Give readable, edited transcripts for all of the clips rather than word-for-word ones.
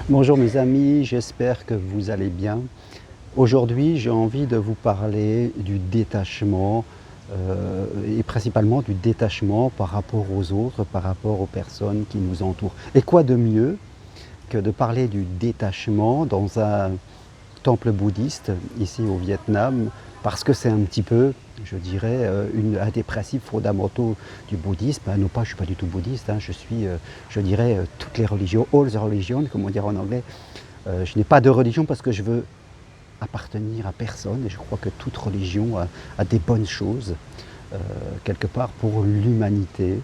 Bonjour mes amis, j'espère que vous allez bien. Aujourd'hui, j'ai envie de vous parler du détachement et principalement du détachement par rapport aux autres, par rapport aux personnes qui nous entourent. Et quoi de mieux que de parler du détachement dans un temple bouddhiste ici au Vietnam, parce que c'est un petit peu, je dirais, un des principes fondamentaux du bouddhisme. Non pas, je ne suis pas du tout bouddhiste, je suis, je dirais, toutes les religions, all the religions, comme on dirait en anglais. Je n'ai pas de religion parce que je veux appartenir à personne et je crois que toute religion a des bonnes choses, quelque part pour l'humanité.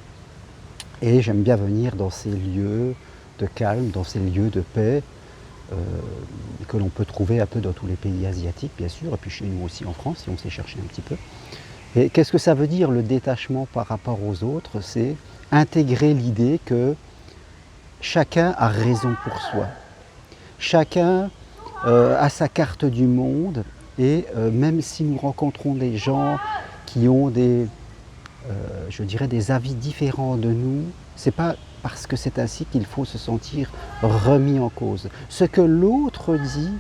Et j'aime bien venir dans ces lieux de calme, dans ces lieux de paix, euh, que l'on peut trouver un peu dans tous les pays asiatiques, bien sûr, et puis chez nous aussi en France, si on sait chercher un petit peu. Et qu'est-ce que ça veut dire le détachement par rapport aux autres? C'est intégrer l'idée que chacun a raison pour soi. Chacun a sa carte du monde et même si nous rencontrons des gens qui ont je dirais des avis différents de nous, c'est pas parce que c'est ainsi qu'il faut se sentir remis en cause. Ce que l'autre dit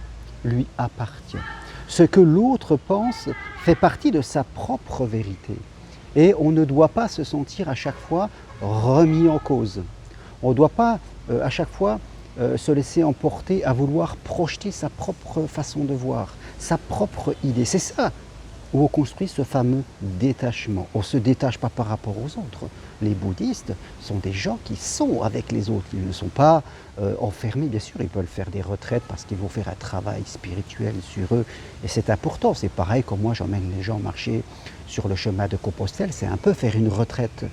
lui appartient. Ce que l'autre pense fait partie de sa propre vérité. Et on ne doit pas se sentir à chaque fois remis en cause. On ne doit pas à chaque fois se laisser emporter à vouloir projeter sa propre façon de voir, sa propre idée. C'est ça où on construit ce fameux détachement. On ne se détache pas par rapport aux autres. Les bouddhistes sont des gens qui sont avec les autres. Ils ne sont pas enfermés, bien sûr, ils veulent faire des retraites parce qu'ils vont faire un travail spirituel sur eux. Et c'est important, c'est pareil comme moi j'emmène les gens marcher sur le chemin de Compostelle, c'est un peu faire une retraite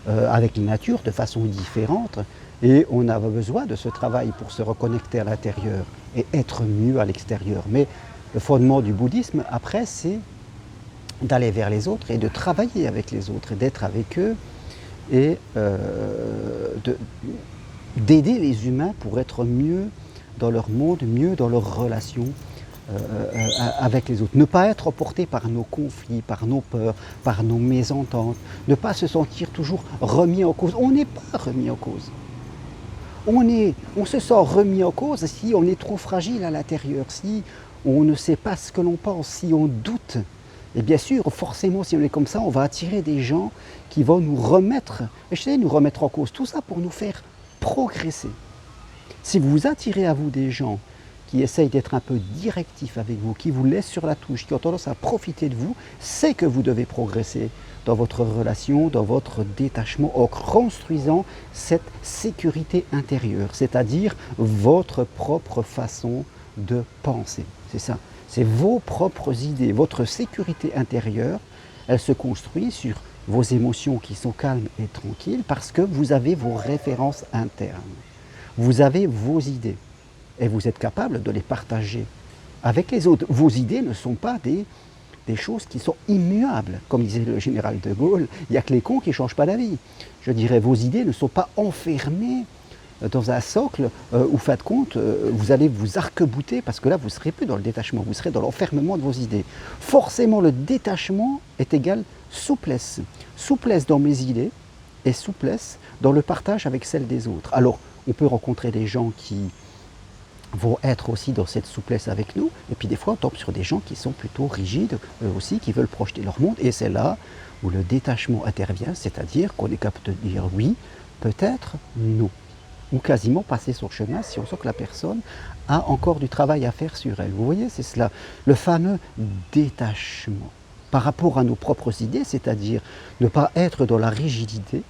avec la nature de façon différente. Et on a besoin de ce travail pour se reconnecter à l'intérieur et être mieux à l'extérieur. Mais le fondement du bouddhisme, après, c'est d'aller vers les autres et de travailler avec les autres et d'être avec eux et d'aider les humains pour être mieux dans leur monde, mieux dans leurs relations avec les autres. Ne pas être emporté par nos conflits, par nos peurs, par nos mésententes. Ne pas se sentir toujours remis en cause. On n'est pas remis en cause. On se sent remis en cause si on est trop fragile à l'intérieur, si on ne sait pas ce que l'on pense, si on doute. Et bien sûr, forcément, si on est comme ça, on va attirer des gens qui vont nous remettre, nous remettre en cause. Tout ça pour nous faire progresser. Si vous attirez à vous des gens qui essayent d'être un peu directifs avec vous, qui vous laissent sur la touche, qui ont tendance à profiter de vous, c'est que vous devez progresser dans votre relation, dans votre détachement, en construisant cette sécurité intérieure, c'est-à-dire votre propre façon de penser. C'est ça. C'est vos propres idées, votre sécurité intérieure, elle se construit sur vos émotions qui sont calmes et tranquilles parce que vous avez vos références internes. Vous avez vos idées et vous êtes capable de les partager avec les autres. Vos idées ne sont pas des choses qui sont immuables. Comme disait le général de Gaulle, il n'y a que les cons qui ne changent pas d'avis. Je dirais, vos idées ne sont pas enfermées dans un socle où, fin de compte, vous allez vous arc-bouter parce que là, vous ne serez plus dans le détachement, vous serez dans l'enfermement de vos idées. Forcément, le détachement est égal souplesse. Souplesse dans mes idées et souplesse dans le partage avec celles des autres. Alors, on peut rencontrer des gens qui vont être aussi dans cette souplesse avec nous, et puis des fois, on tombe sur des gens qui sont plutôt rigides, eux aussi, qui veulent projeter leur monde, et c'est là où le détachement intervient, c'est-à-dire qu'on est capable de dire oui, peut-être non, ou quasiment passer son chemin si on sent que la personne a encore du travail à faire sur elle. Vous voyez, c'est cela, le fameux détachement par rapport à nos propres idées, c'est-à-dire ne pas être dans la rigidité,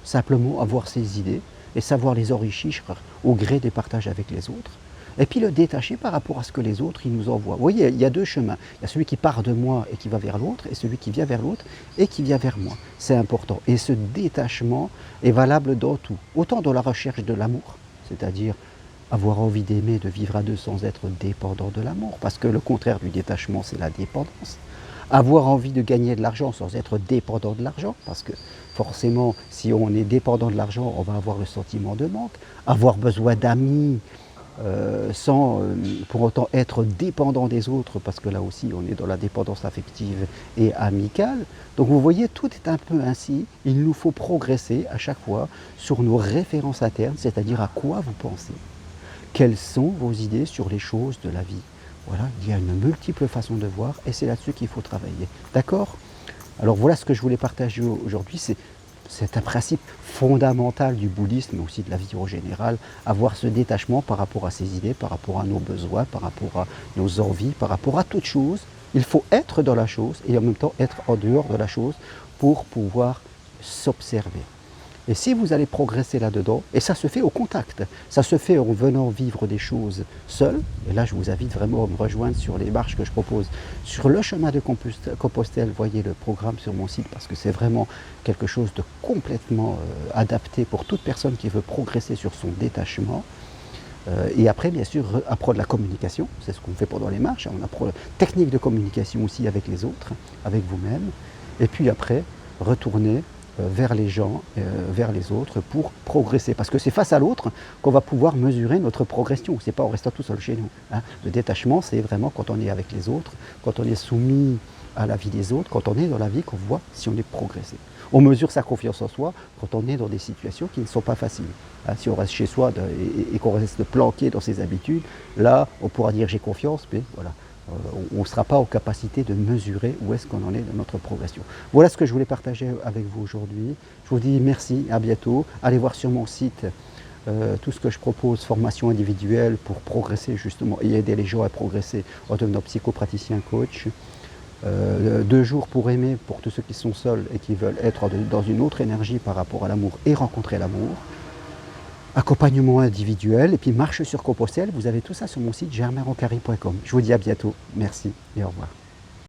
simplement avoir ses idées et savoir les enrichir au gré des partages avec les autres. Et puis le détacher par rapport à ce que les autres ils nous envoient. Vous voyez, il y a deux chemins. Il y a celui qui part de moi et qui va vers l'autre, et celui qui vient vers l'autre et qui vient vers moi. C'est important. Et ce détachement est valable dans tout. Autant dans la recherche de l'amour, c'est-à-dire avoir envie d'aimer, de vivre à deux sans être dépendant de l'amour, parce que le contraire du détachement, c'est la dépendance. Avoir envie de gagner de l'argent sans être dépendant de l'argent, parce que forcément, si on est dépendant de l'argent, on va avoir le sentiment de manque. Avoir besoin d'amis, sans pour autant être dépendant des autres, parce que là aussi on est dans la dépendance affective et amicale. Donc vous voyez, tout est un peu ainsi. Il nous faut progresser à chaque fois sur nos références internes, c'est-à-dire à quoi vous pensez. Quelles sont vos idées sur les choses de la vie? Voilà, il y a une multiple façon de voir et c'est là-dessus qu'il faut travailler. D'accord? Alors voilà ce que je voulais partager aujourd'hui, c'est un principe fondamental du bouddhisme, mais aussi de la vie en général, avoir ce détachement par rapport à ses idées, par rapport à nos besoins, par rapport à nos envies, par rapport à toute chose. Il faut être dans la chose et en même temps être en dehors de la chose pour pouvoir s'observer. Et si vous allez progresser là-dedans, et ça se fait au contact, ça se fait en venant vivre des choses seul, et là je vous invite vraiment à me rejoindre sur les marches que je propose sur le chemin de Compostelle, voyez le programme sur mon site parce que c'est vraiment quelque chose de complètement adapté pour toute personne qui veut progresser sur son détachement. Et après, bien sûr, apprendre la communication, c'est ce qu'on fait pendant les marches, on apprend la technique de communication aussi avec les autres, avec vous-même, et puis après, retourner vers les gens, vers les autres pour progresser. Parce que c'est face à l'autre qu'on va pouvoir mesurer notre progression. Ce n'est pas en restant tout seul chez nous. Hein. Le détachement, c'est vraiment quand on est avec les autres, quand on est soumis à la vie des autres, quand on est dans la vie qu'on voit si on est progressé. On mesure sa confiance en soi quand on est dans des situations qui ne sont pas faciles. Hein, si on reste chez soi et qu'on reste planqué dans ses habitudes, là, on pourra dire j'ai confiance, mais voilà. On ne sera pas en capacité de mesurer où est-ce qu'on en est dans notre progression. Voilà ce que je voulais partager avec vous aujourd'hui. Je vous dis merci, à bientôt. Allez voir sur mon site tout ce que je propose, formation individuelle pour progresser justement et aider les gens à progresser en devenant psychopraticien coach. 2 jours pour aimer pour tous ceux qui sont seuls et qui veulent être dans une autre énergie par rapport à l'amour et rencontrer l'amour. Accompagnement individuel et puis marche sur Compostelle, vous avez tout ça sur mon site germainroncari.com. Je vous dis à bientôt, merci et au revoir.